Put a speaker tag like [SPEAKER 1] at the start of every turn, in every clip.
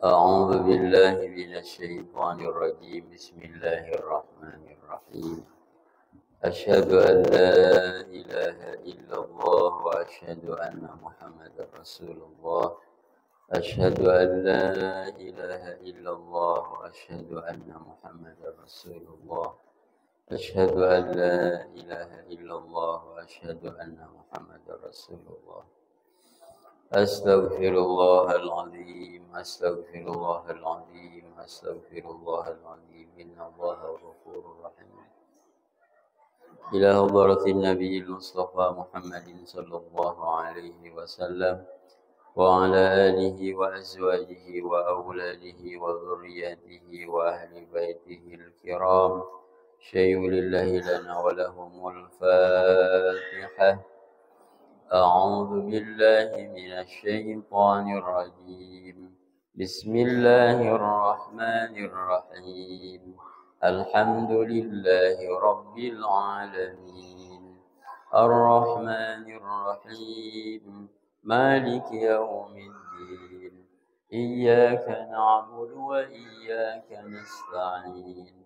[SPEAKER 1] أعوذ بالله من الشيطان الرجيم. بسم الله الرحمن الرحيم. أشهد أن لا إله إلا الله وأشهد أن محمدا رسول الله. أشهد أن لا إله إلا الله وأشهد أن محمدا رسول الله. أشهد أن لا إله إلا الله وأشهد أن محمدا رسول الله. أستغفر الله العظيم، أستغفر الله العظيم، أستغفر الله العظيم، إن الله غفور رحيم. إلى حضرة النبي المصطفى محمد صلى الله عليه وسلم وعلى آله وأزواجه وأولاده وذرياته وأهل بيته الكرام، شيء لله لنا ولهم الفاتحة. أعوذ بالله من الشيطان الرجيم. بسم الله الرحمن الرحيم. الحمد لله رب العالمين، الرحمن الرحيم، مالك يوم الدين، إياك نعبد وإياك نستعين،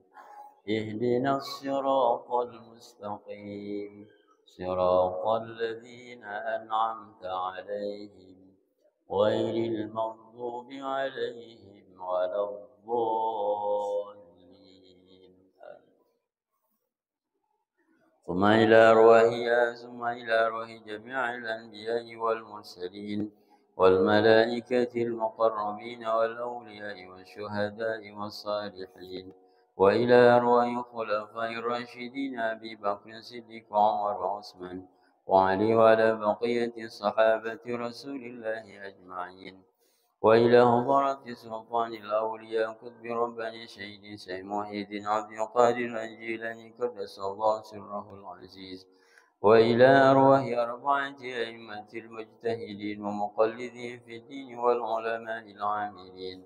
[SPEAKER 1] اهدنا الصراط المستقيم، صراط الذين أنعمت عليهم غير المغضوب عليهم ولا الضالين. ثم إلى أرواح جميع الأنبياء والمرسلين والملائكة المقربين والأولياء والشهداء والصالحين، وإلى أرواح خلفاء الراشدين أبي بكر الصديق وعمر وعثمان وعلي وعلى بقية صحابة رسول الله أجمعين، وإلى حضرة سلطان الأولياء قطب رباني شهيد سيد محي الدين عبد القادر الجيلاني قدس الله سره العزيز، وإلى أرواح أربعة أئمة المجتهدين ومقلدين في الدين والعلماء العاملين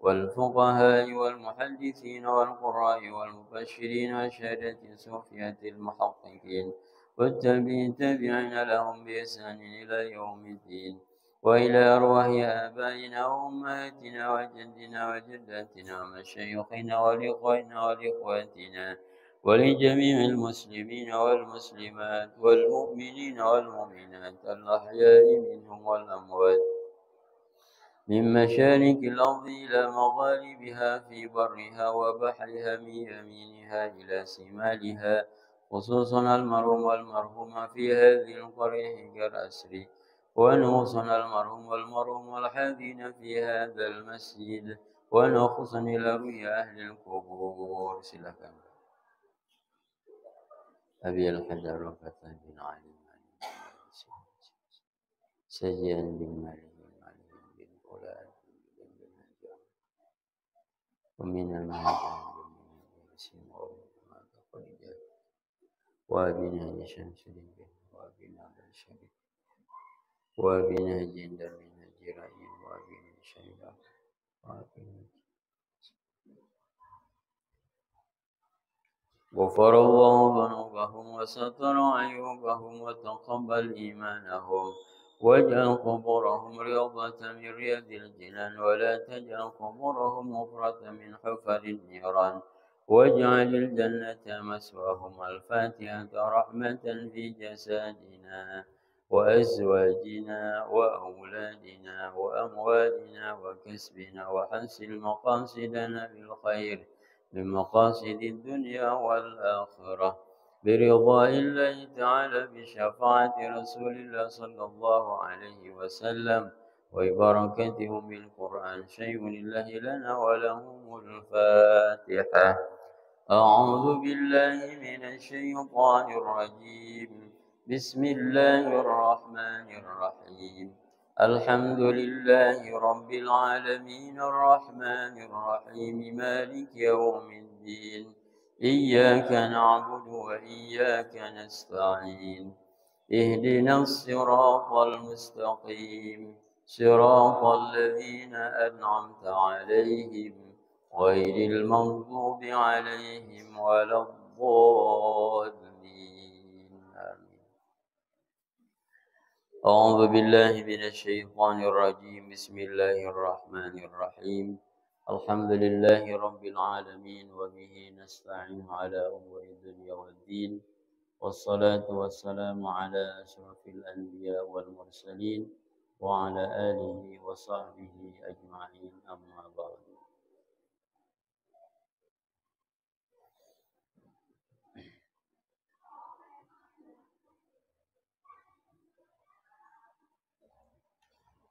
[SPEAKER 1] والفقهاء والمحدثين والقراء والمبشرين وشهادة صوفية المحققين والتابعين لهم بإحسان إلى يوم الدين، وإلى أرواح آبائنا وأمهاتنا وجدنا وجداتنا ومشايخنا والإخواننا والإخواتنا ولجميع المسلمين والمسلمات والمؤمنين والمؤمنات الأحياء منهم والأموات من مشارق الأرض إلى مغاربها في برها وبحرها من يمينها إلى شمالها، خصوصا المرحوم والمرحومة في هذه القرية كالأسر، ونوصنا المرحوم والمرحوم الحاذين في هذا المسجد، ونخصا إلى رؤيا أهل القبور. سلكا أبي الحجر رفث بن علي سجيا بالمال بالفلان ومن المهاجر وابنا شمس الدين وابنا الشريف وابنا جندر من الجرائم وابنا الشيبة وابنا غفر الله ذنوبهم وستر عيوبهم وتقبل إيمانهم، واجعل قبورهم رياضة من رياض الجنان، ولا تجعل قبورهم حفرة من حفر النيران، واجعل الجنة مثواهم. الفاتحة. رحمة في جسادنا وأزواجنا وأولادنا وأموالنا وكسبنا، وحسن مقاصدنا بالخير من مقاصد الدنيا والآخرة برضاء الله تعالى بشفاعة رسول الله صلى الله عليه وسلم وبركتهم بالقرآن. شيء لله لنا ولهم الفاتحة. أعوذ بالله من الشيطان الرجيم. بسم الله الرحمن الرحيم. الحمد لله رب العالمين الرحمن الرحيم مالك يوم الدين، إياك نعبد وإياك نستعين، اهدنا الصراط المستقيم، صراط الذين أنعمت عليهم غير المغضوب عليهم ولا الضالين. آمين. أعوذ بالله من الشيطان الرجيم بسم الله الرحمن الرحيم الحمد لله رب العالمين وبه نستعين على أمور الدنيا والدين والصلاة والسلام على أشرف الأنبياء والمرسلين وعلى آله وصحبه أجمعين أما بعد.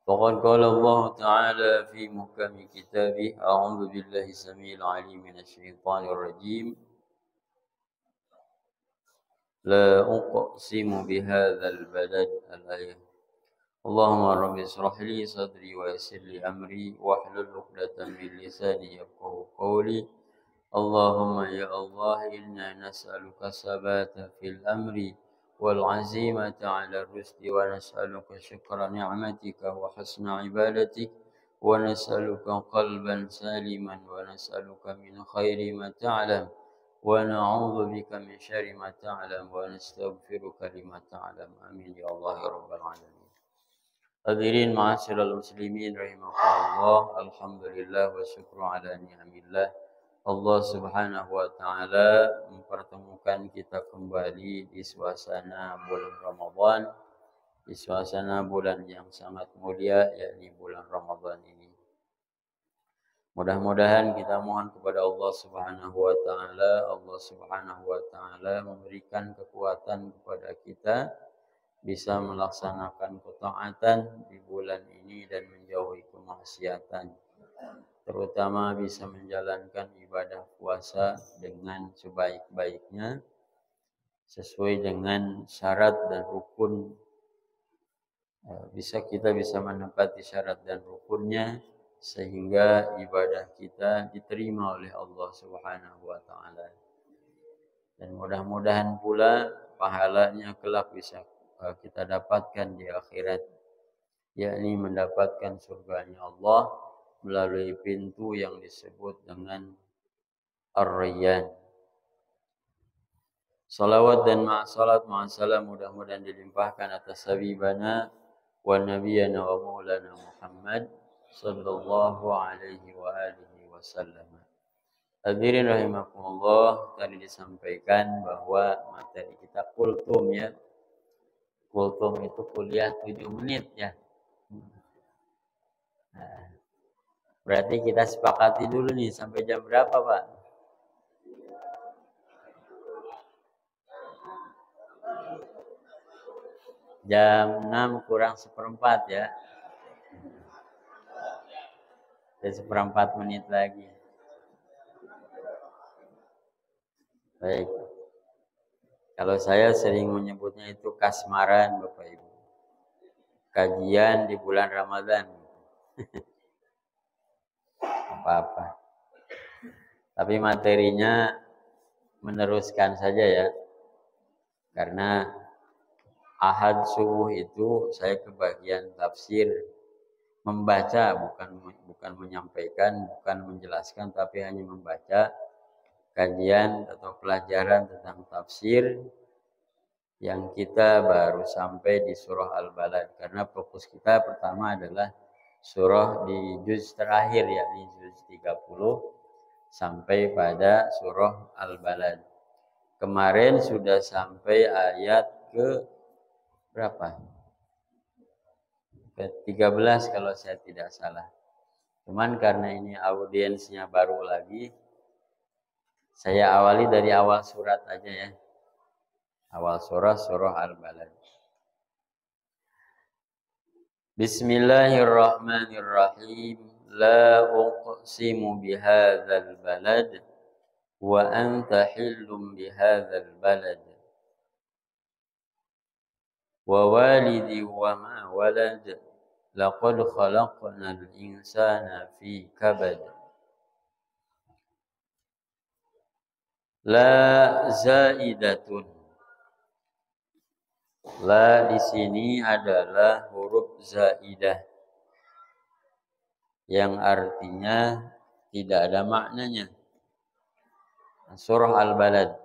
[SPEAKER 1] فقد قال الله تعالى في محكم كتابه أعوذ بالله السميع العليم من الشيطان الرجيم لا أقسم بهذا البلد الآية اللهم رب اشرح لي صدري ويسر لي أمري واحلل عقدة من لساني يفقهوا قولي اللهم يا الله إنا نسألك الثبات في الأمر والعزيمة على الرشد ونسألك شكر نعمتك وحسن عبادتك ونسألك قلبا سالما ونسألك من خير ما تعلم ونعوذ بك من شر ما تعلم ونستغفرك لما تعلم آمين يا الله يا رب العالمين. Hadirin ma'asyiral muslimin rahimakumullah. Alhamdulillah wa syukru ala ni'amillah. Allah Subhanahu wa taala mempertemukan kita kembali di suasana bulan Ramadan, di suasana bulan yang sangat mulia yakni bulan Ramadan ini. Mudah-mudahan kita mohon kepada Allah Subhanahu wa taala, Allah Subhanahu wa taala memberikan kekuatan kepada kita bisa melaksanakan ketaatan di bulan ini dan menjauhi kemaksiatan, terutama bisa menjalankan ibadah puasa dengan sebaik-baiknya sesuai dengan syarat dan rukun. Kita bisa menepati syarat dan rukunnya sehingga ibadah kita diterima oleh Allah Subhanahu wa taala. Dan mudah-mudahan pula pahalanya kelak bisa kita dapatkan di akhirat, yakni mendapatkan surganya Allah melalui pintu yang disebut dengan Ar-Rayyan. Salawat dan salat ma'asalam mudah-mudahan dilimpahkan atas habibana wa nabiyana wa maulana Muhammad sallallahu alaihi wa alihi wasallam. Hadirin rahimakumullah, tadi disampaikan bahwa materi kita kultum ya. Kultum itu kuliah 7 menit ya. Nah, berarti kita sepakati dulu nih sampai jam berapa Pak? Jam 6 kurang seperempat ya. Dan seperempat menit lagi. Baik. Kalau saya sering menyebutnya itu kasmaran Bapak Ibu. Kajian di bulan Ramadan. Apa-apa. Tapi materinya meneruskan saja ya. Karena Ahad subuh itu saya kebagian tafsir, membaca bukan menyampaikan, bukan menjelaskan, tapi hanya membaca kajian atau pelajaran tentang tafsir yang kita baru sampai di surah Al-Balad. Karena fokus kita pertama adalah surah di juz terakhir yakni juz 30 sampai pada surah Al-Balad. Kemarin sudah sampai ayat ke berapa? Ke-13 kalau saya tidak salah. Cuman karena ini audiensnya baru lagi, saya awali dari awal surat aja ya. Awal surah Al-Balad. Bismillahirrahmanirrahim. La uqsimu bihadzal balad wa anta hillum bihadzal balad. Wa walidi wa ma walad. Laqad khalaqnal insana fi kabad. La zaidatun. La di sini adalah huruf zaidah yang artinya tidak ada maknanya. Surah Al-Balad.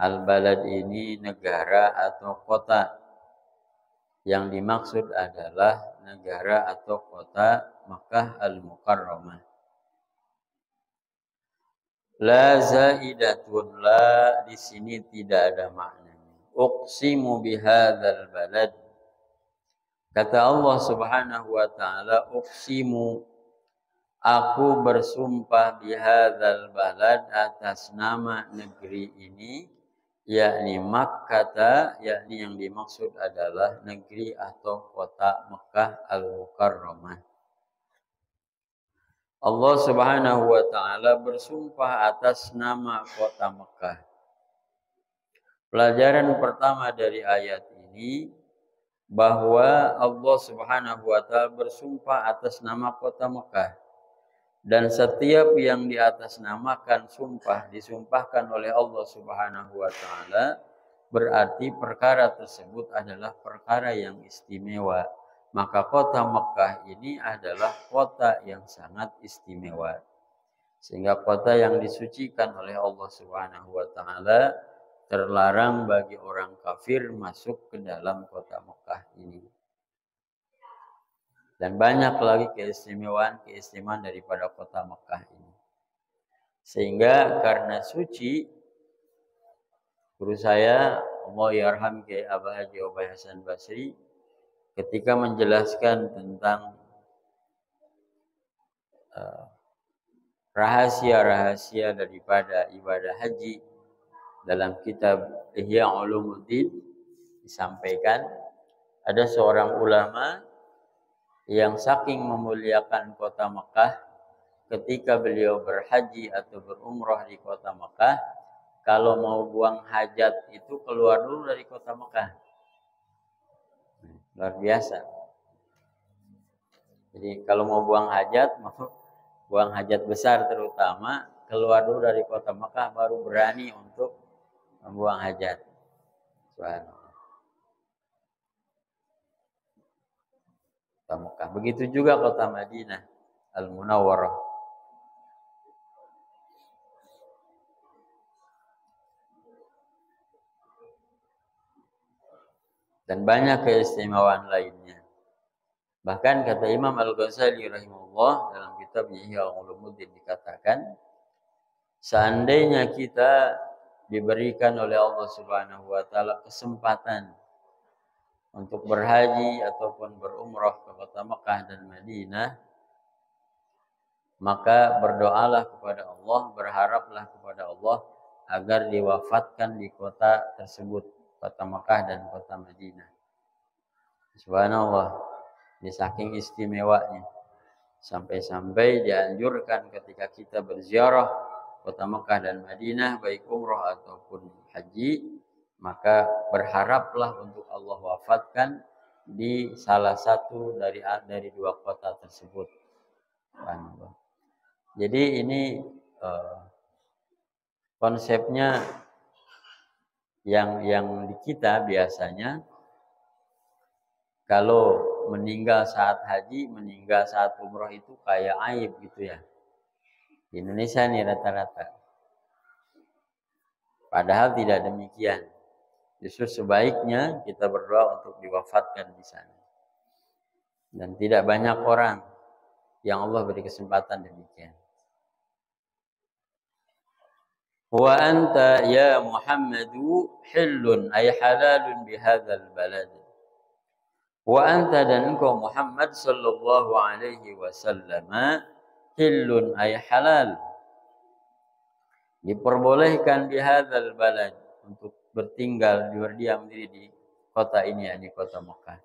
[SPEAKER 1] Al-Balad ini negara atau kota Yang dimaksud adalah negara atau kota Makkah Al-Mukarramah. La zaidatun, la di sini tidak ada maknanya. Uqsimu bihadzal balad. Kata Allah Subhanahu wa taala, uqsimu, aku bersumpah bihadzal balad, atas nama negeri ini, yakni Makkah, yakni yang dimaksud adalah negeri atau kota Mekah Al-Mukarramah. Allah Subhanahu wa taala bersumpah atas nama kota Mekah. Pelajaran pertama dari ayat ini bahwa Allah Subhanahu wa taala bersumpah atas nama kota Mekah. Dan setiap yang diatasnamakan sumpah disumpahkan oleh Allah Subhanahu wa taala, berarti perkara tersebut adalah perkara yang istimewa. Maka kota Mekah ini adalah kota yang sangat istimewa. Sehingga kota yang disucikan oleh Allah Subhanahu wa taala, terlarang bagi orang kafir masuk ke dalam kota Mekah ini. Dan banyak lagi keistimewaan daripada kota Mekah ini. Sehingga karena suci, guru saya, Allah yarham ke Abah Haji Obay Hasan Basri, ketika menjelaskan tentang rahasia-rahasia daripada ibadah haji dalam kitab Ihya Ulumuddin, disampaikan ada seorang ulama yang saking memuliakan kota Mekah, ketika beliau berhaji atau berumrah di kota Mekah, kalau mau buang hajat itu keluar dulu dari kota Mekah. Luar biasa. Jadi kalau mau buang hajat besar terutama, keluar dulu dari kota Mekah baru berani untuk membuang hajat. Subhanallah. Kota Mekah. Begitu juga kota Madinah Al-Munawwarah. Dan banyak keistimewaan lainnya. Bahkan kata Imam Al-Ghazali rahimahullah dalam kitabnya Ihya Ulumuddin dikatakan, seandainya kita diberikan oleh Allah Subhanahu wa taala kesempatan untuk berhaji ataupun berumrah ke kota Mekah dan Madinah, maka berdoalah kepada Allah, berharaplah kepada Allah agar diwafatkan di kota tersebut, kota Mekah dan kota Madinah. Subhanallah, di saking istimewanya, sampai-sampai dianjurkan ketika kita berziarah kota Mekah dan Madinah, baik umrah ataupun haji, maka berharaplah untuk Allah wafatkan di salah satu dari dua kota tersebut. Subhanallah. Jadi ini konsepnya yang di kita biasanya kalau meninggal saat haji, meninggal saat umroh itu kayak aib gitu ya. Di Indonesia nih rata-rata. Padahal tidak demikian. Justru sebaiknya kita berdoa untuk diwafatkan di sana. Dan tidak banyak orang yang Allah beri kesempatan demikian. Wa anta ya Muhammadu hillun ay halalun bihadzal balad. Wa anta, dan engkau Muhammad sallallahu alaihi wasallam, hillun ay halal, diperbolehkan bihadzal balad, untuk bertinggal, berdiam diri di kota ini, yakni kota Mekah.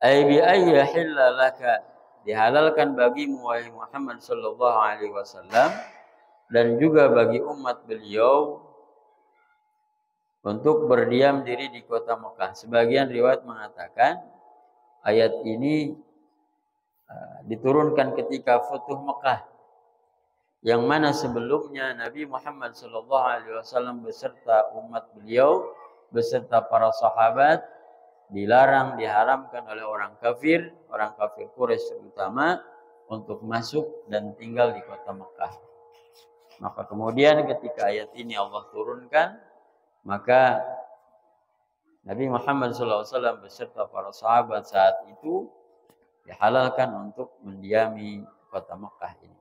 [SPEAKER 1] Ay bi ayyi hilla laka, dihalalkan bagimu wahai Muhammad sallallahu alaihi wasallam dan juga bagi umat beliau untuk berdiam diri di kota Mekah. Sebagian riwayat mengatakan ayat ini diturunkan ketika Futuh Mekah, yang mana sebelumnya Nabi Muhammad SAW beserta umat beliau, beserta para sahabat, dilarang, diharamkan oleh orang kafir Quraisy terutama, untuk masuk dan tinggal di kota Mekah. Maka kemudian ketika ayat ini Allah turunkan, maka Nabi Muhammad SAW beserta para sahabat saat itu dihalalkan untuk mendiami kota Mekah ini.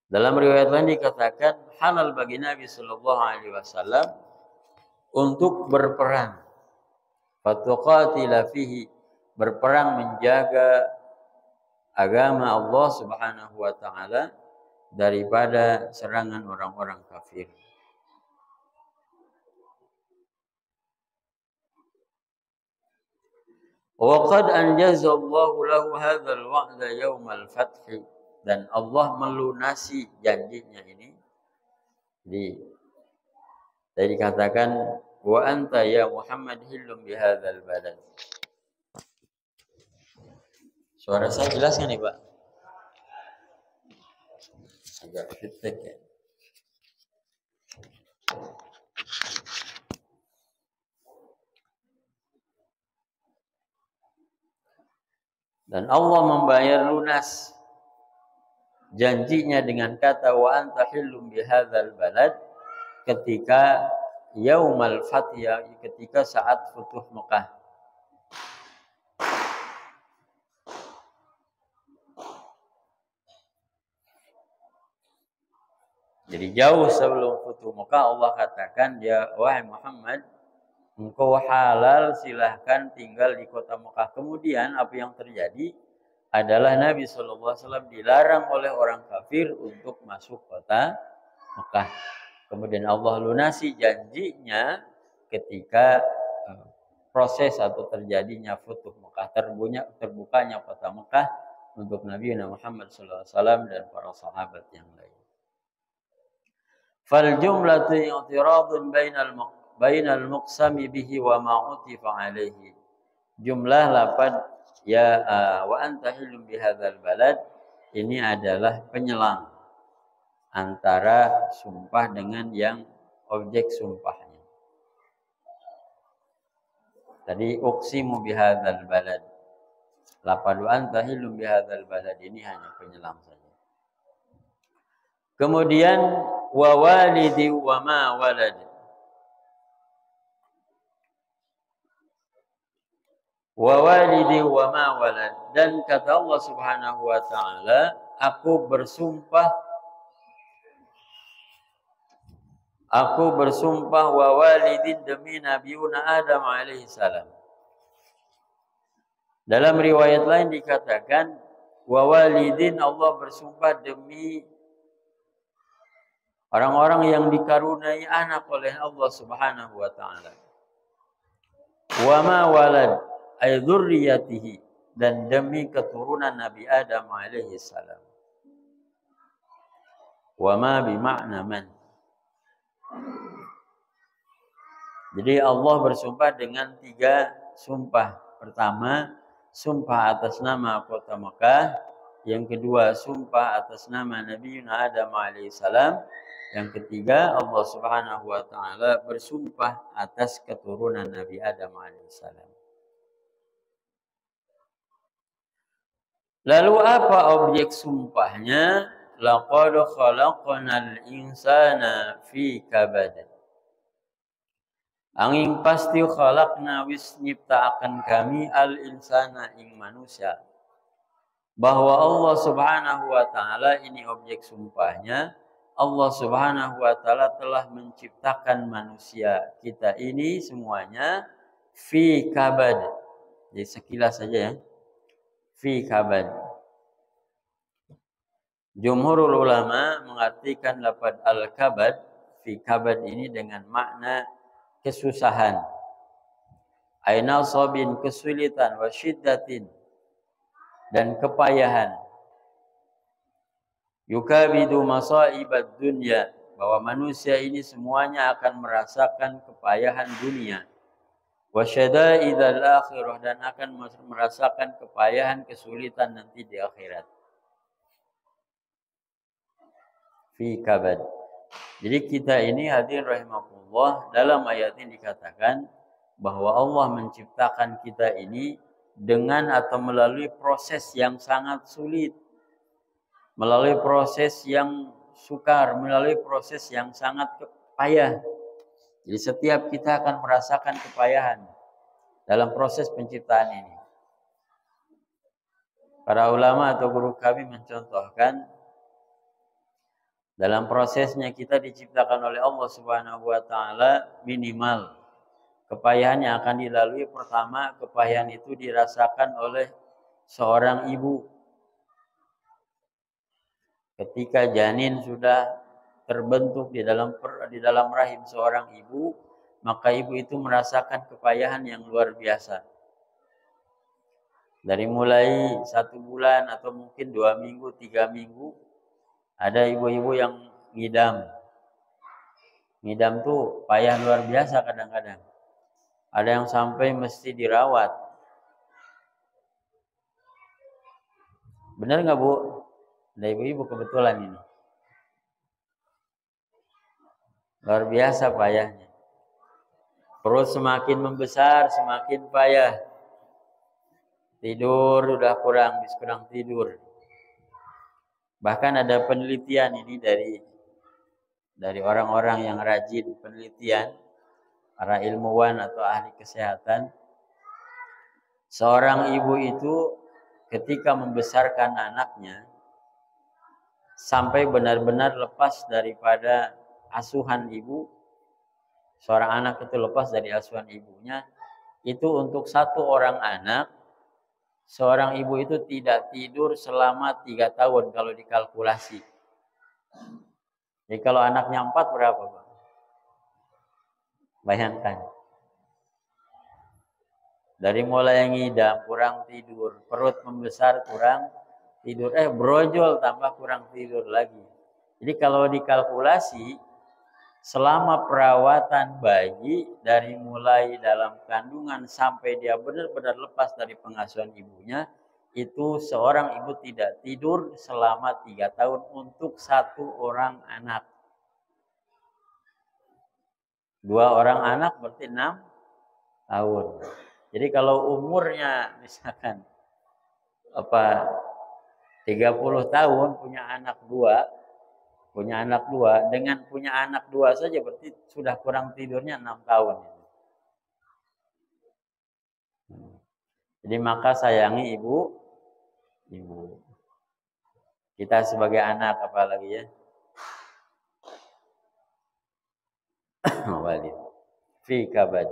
[SPEAKER 1] Dalam riwayat lain dikatakan halal bagi Nabi Shallallahu Alaihi Wasallam untuk berperang, fatuqatila fihi, berperang menjaga agama Allah Subhanahu Wa Taala daripada serangan orang-orang kafir. Waqad anjazallahu lahu hadzal wa'da yaumal fath, dan Allah melunasi janjinya ini. Jadi dikatakan wa anta ya Muhammad hillum bihadzal balad. Suara saya jelas kan nih, Pak? Agak feedback ya. Dan Allah membayar lunas janjinya dengan kata wa anta hillum bihadzal balad ketika yaumal fath, ketika saat futuh Mekah. Jadi jauh sebelum futuh Mekah Allah katakan, ya wahai Muhammad, engkau halal, silahkan tinggal di kota Mekah. Kemudian apa yang terjadi adalah Nabi SAW dilarang oleh orang kafir untuk masuk kota Mekah. Kemudian Allah lunasi janjinya ketika proses atau terjadinya futuh Mekah, terbukanya kota Mekah untuk Nabi Muhammad SAW dan para sahabat yang lain. Fal jumlatu i'tiradun bainal muqsami bihi wa ma utifa alaihi. Jumlah lafaz ya wa anta hillum bihadzal balad ini adalah penyelang antara sumpah dengan yang objek sumpahnya. Tadi uqsimu bihadzal balad. Lafaz wa anta hillum bihadzal balad ini hanya penyelang saja. Kemudian wa walidi wa ma walad. Wa walidi wa ma walad, dan kata Allah Subhanahu wa taala, aku bersumpah wa walidin demi Nabi Adam alaihi salam. Dalam riwayat lain dikatakan wa walidin, Allah bersumpah demi orang-orang yang dikaruniai anak oleh Allah Subhanahu wa taala. Wa ma walad ay dzurriyyatihi, dan demi keturunan Nabi Adam alaihi salam. Wa ma bimakna man. Jadi Allah bersumpah dengan 3 sumpah. Pertama, sumpah atas nama kota Mekah. Yang kedua, sumpah atas nama Nabi Adam alaihissalam. Yang ketiga, Allah Subhanahu wa taala bersumpah atas keturunan Nabi Adam alaihissalam. Lalu apa objek sumpahnya? Laqad khalaqnal insana fi kabad. Angin pasti khalaqna wis nyiptaaken kami al insana ing manusia. Bahwa Allah Subhanahu wa taala ini objek sumpahnya. Allah Subhanahu wa taala telah menciptakan manusia kita ini semuanya fi kabad. Jadi sekilas saja ya. Fi kabad. Jumhurul ulama mengartikan lafaz al-kabad fi kabad ini dengan makna kesusahan. Aina sabin, kesulitan, wa syiddatin, dan kepayahan. Yukabidu masaibad dunya, bahwa manusia ini semuanya akan merasakan kepayahan dunia. Wa syadaidal akhirah, dan akan merasakan kepayahan kesulitan nanti di akhirat. Fi kabad. Jadi kita ini hadirin rahimakumullah, dalam ayat ini dikatakan bahwa Allah menciptakan kita ini dengan atau melalui proses yang sangat sulit, melalui proses yang sukar, melalui proses yang sangat payah. Jadi setiap kita akan merasakan kepayahan dalam proses penciptaan ini. Para ulama atau guru kami mencontohkan dalam prosesnya kita diciptakan oleh Allah Subhanahu wa taala, minimal kepayahan yang akan dilalui. Pertama, kepayahan itu dirasakan oleh seorang ibu. Ketika janin sudah terbentuk di dalam rahim seorang ibu, maka ibu itu merasakan kepayahan yang luar biasa. Dari mulai 1 bulan atau mungkin 2 minggu, 3 minggu, ada ibu-ibu yang ngidam. Ngidam tuh payah luar biasa kadang-kadang. Ada yang sampai mesti dirawat. Benar nggak Bu? Ada ibu-ibu kebetulan ini. Luar biasa payahnya. Perut semakin membesar, semakin payah. Tidur udah kurang tidur. Bahkan ada penelitian ini dari orang-orang yang rajin penelitian, para ilmuwan atau ahli kesehatan. Seorang ibu itu ketika membesarkan anaknya sampai benar-benar lepas daripada asuhan ibu, seorang anak itu lepas dari asuhan ibunya, itu untuk 1 orang anak, seorang ibu itu tidak tidur selama 3 tahun kalau dikalkulasi. Jadi kalau anaknya 4 berapa, Pak? Bayangkan. Dari mulai ngidam, kurang tidur, perut membesar, kurang tidur, brojol tambah kurang tidur lagi. Jadi kalau dikalkulasi, selama perawatan bayi dari mulai dalam kandungan sampai dia benar-benar lepas dari pengasuhan ibunya, itu seorang ibu tidak tidur selama 3 tahun untuk 1 orang anak. 2 orang anak berarti 6 tahun. Jadi kalau umurnya misalkan 30 tahun punya anak 2, dengan punya anak 2 saja berarti sudah kurang tidurnya 6 tahun. Jadi maka sayangi ibu. Kita sebagai anak apalagi ya. Walid. Fi kabad.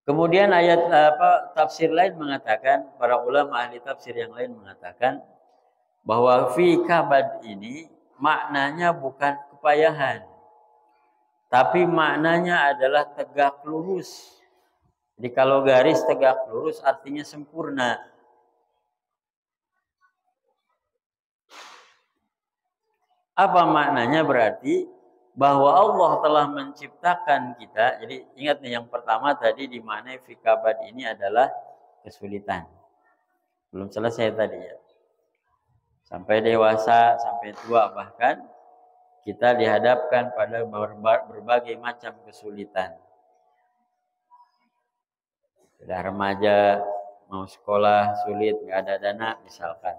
[SPEAKER 1] Kemudian ayat tafsir lain mengatakan, para ulama ahli tafsir yang lain mengatakan bahwa fi kabad ini maknanya bukan kepayahan, tapi maknanya adalah tegak lurus. Jadi kalau garis tegak lurus artinya sempurna. Apa maknanya? Berarti bahwa Allah telah menciptakan kita. Jadi ingat nih, yang pertama tadi di mana fi kabad ini adalah kesulitan. Belum selesai tadi ya. Sampai dewasa, sampai tua bahkan kita dihadapkan pada berbagai macam kesulitan. Sudah remaja, mau sekolah sulit, nggak ada dana misalkan.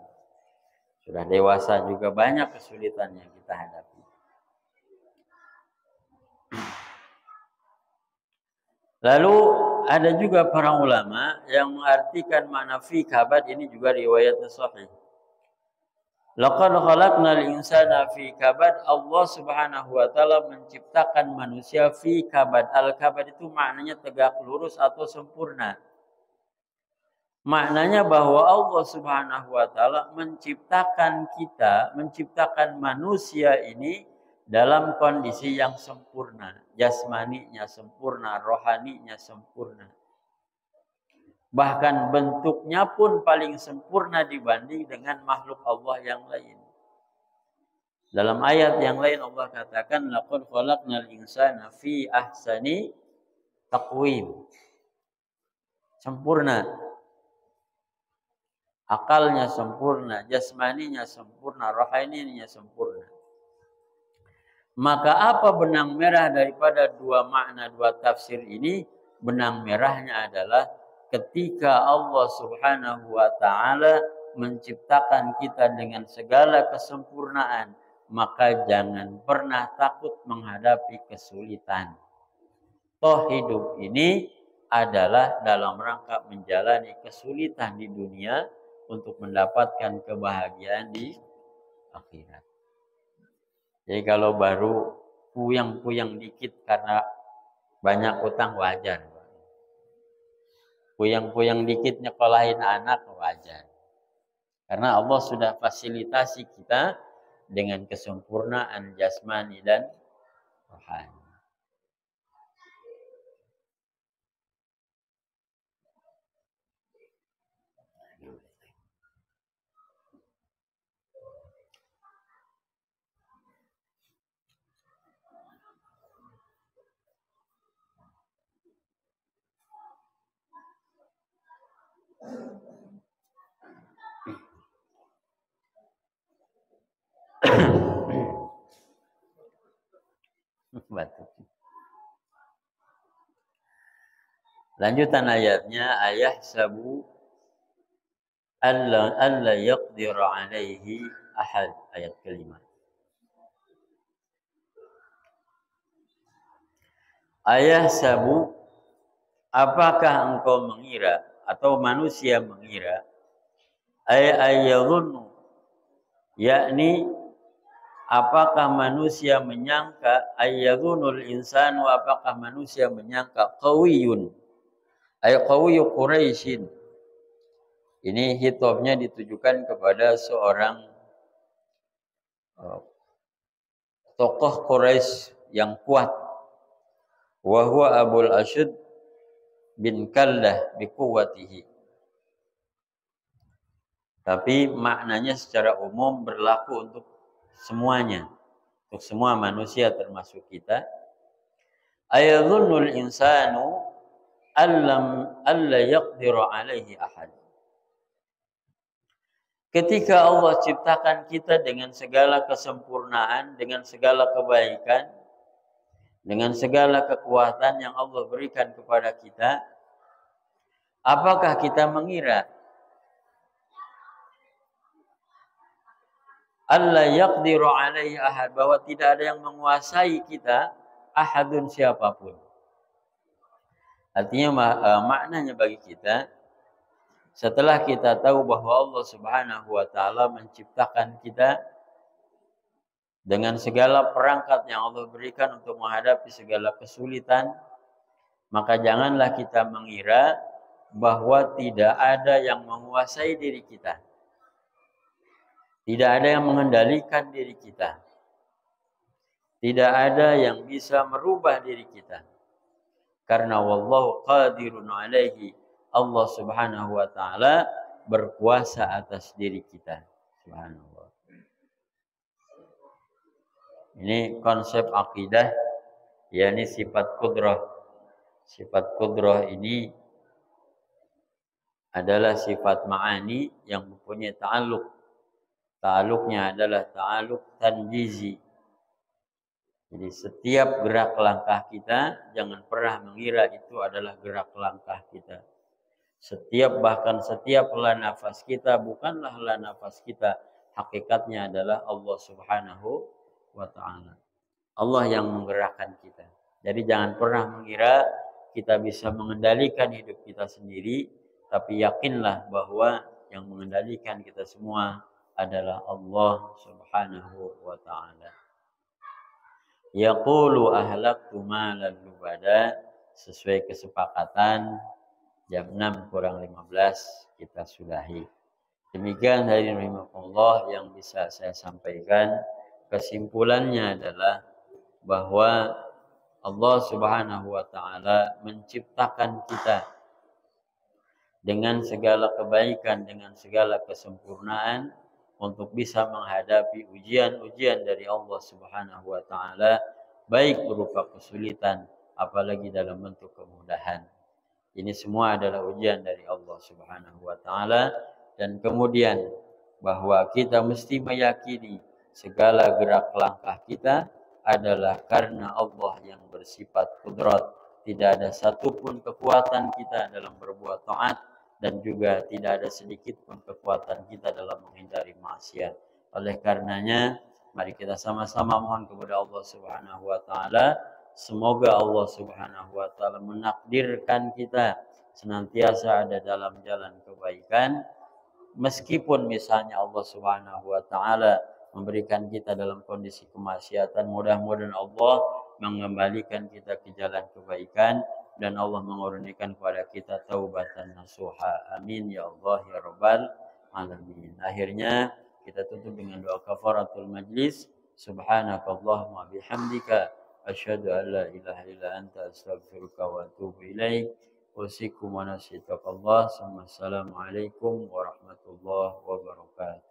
[SPEAKER 1] Sudah dewasa juga banyak kesulitan yang kita hadapi. Lalu ada juga para ulama yang mengartikan makna fi kabad ini juga riwayatnya sahih. Laqad khalaqnal insana fi kabad. Allah Subhanahu wa taala menciptakan manusia fi kabad. Al-kabad itu maknanya tegak lurus atau sempurna. Maknanya bahwa Allah Subhanahu wa taala menciptakan kita, menciptakan manusia ini dalam kondisi yang sempurna. Jasmaninya sempurna, rohaninya sempurna. Bahkan bentuknya pun paling sempurna dibanding dengan makhluk Allah yang lain. Dalam ayat yang lain Allah katakan, laqad khalaqnal insana fi ahsani taqwim. Sempurna. Akalnya sempurna, jasmaninya sempurna, rohaninya sempurna. Maka apa benang merah daripada 2 makna, 2 tafsir ini? Benang merahnya adalah ketika Allah Subhanahu wa taala menciptakan kita dengan segala kesempurnaan, maka jangan pernah takut menghadapi kesulitan. Toh hidup ini adalah dalam rangka menjalani kesulitan di dunia untuk mendapatkan kebahagiaan di akhirat. Jadi kalau baru puyang-puyang dikit karena banyak utang wajar. Puyang-puyang dikit nyekolahin anak wajar. Karena Allah sudah fasilitasi kita dengan kesempurnaan jasmani dan rohani. Lanjutan ayatnya, ayah sabu alla yaqdir alaihi ahad, ayat kelima. Ayah sabu, apakah engkau mengira atau manusia mengira, ayyadhunnu, yakni apakah manusia menyangka, ayyadhunul insanu, apakah manusia menyangka, qawiyun, qawiyyu Quraisyin. Ini hitobnya ditujukan kepada seorang tokoh Quraisy yang kuat. Wa huwa Abul Ashud bin Kaldah bi quwwatihi. Tapi maknanya secara umum berlaku untuk semuanya, untuk semua manusia termasuk kita. Ayadhunnul insanu alla yaqdiru alaihi ahad. Ketika Allah ciptakan kita dengan segala kesempurnaan, dengan segala kebaikan, dengan segala kekuatan yang Allah berikan kepada kita, apakah kita mengira alla yaqdiru alaihi ahad, bahwa tidak ada yang menguasai kita, ahadun, siapapun. Artinya maknanya bagi kita, setelah kita tahu bahwa Allah Subhanahu wa taala menciptakan kita dengan segala perangkat yang Allah berikan untuk menghadapi segala kesulitan, maka janganlah kita mengira bahwa tidak ada yang menguasai diri kita. Tidak ada yang mengendalikan diri kita. Tidak ada yang bisa merubah diri kita. Karena wallahu qadirun alaihi, Allah Subhanahu wa taala berkuasa atas diri kita. Subhanallah. Ini konsep akidah, yakni sifat qudrah. Sifat qudrah ini adalah sifat ma'ani yang mempunyai ta'alluq. Ta'alluqnya adalah ta'alluq tanjizi. Jadi setiap gerak langkah kita jangan pernah mengira itu adalah gerak langkah kita. Bahkan setiap hela nafas kita bukanlah hela nafas kita. Hakikatnya adalah Allah Subhanahu wa ta'ala. Allah yang menggerakkan kita. Jadi jangan pernah mengira kita bisa mengendalikan hidup kita sendiri. Tapi yakinlah bahwa yang mengendalikan kita semua adalah Allah Subhanahu wa ta'ala. Yaqulu ahlaktu malan lubada, sesuai kesepakatan jam 6 kurang 15 kita sudahi. Demikian hadirin rahimakumullah yang bisa saya sampaikan. Kesimpulannya adalah bahwa Allah Subhanahu wa taala menciptakan kita dengan segala kebaikan, dengan segala kesempurnaan untuk bisa menghadapi ujian-ujian dari Allah Subhanahu wa taala, baik berupa kesulitan apalagi dalam bentuk kemudahan. Ini semua adalah ujian dari Allah Subhanahu wa taala, dan kemudian bahwa kita mesti meyakini segala gerak langkah kita adalah karena Allah yang bersifat qudrat. Tidak ada satupun kekuatan kita dalam berbuat taat, dan juga tidak ada sedikit pun kekuatan kita dalam menghindari maksiat. Oleh karenanya Mari kita sama-sama mohon kepada Allah Subhanahu wa taala, semoga Allah Subhanahu wa taala menakdirkan kita senantiasa ada dalam jalan kebaikan, meskipun misalnya Allah Subhanahu wa taala memberikan kita dalam kondisi kemaksiatan, mudah-mudahan Allah mengembalikan kita ke jalan kebaikan dan Allah mengurniakan kepada kita taubatan nasuha. Amin ya Allah ya rabbal alamin. Akhirnya kita tutup dengan doa kafaratul majlis. Subhanakallahumma bihamdika asyhadu an la ilaha illa anta astaghfiruka wa atubu ilaik. Usikum wa nasitakallah. Assalamualaikum warahmatullahi wabarakatuh.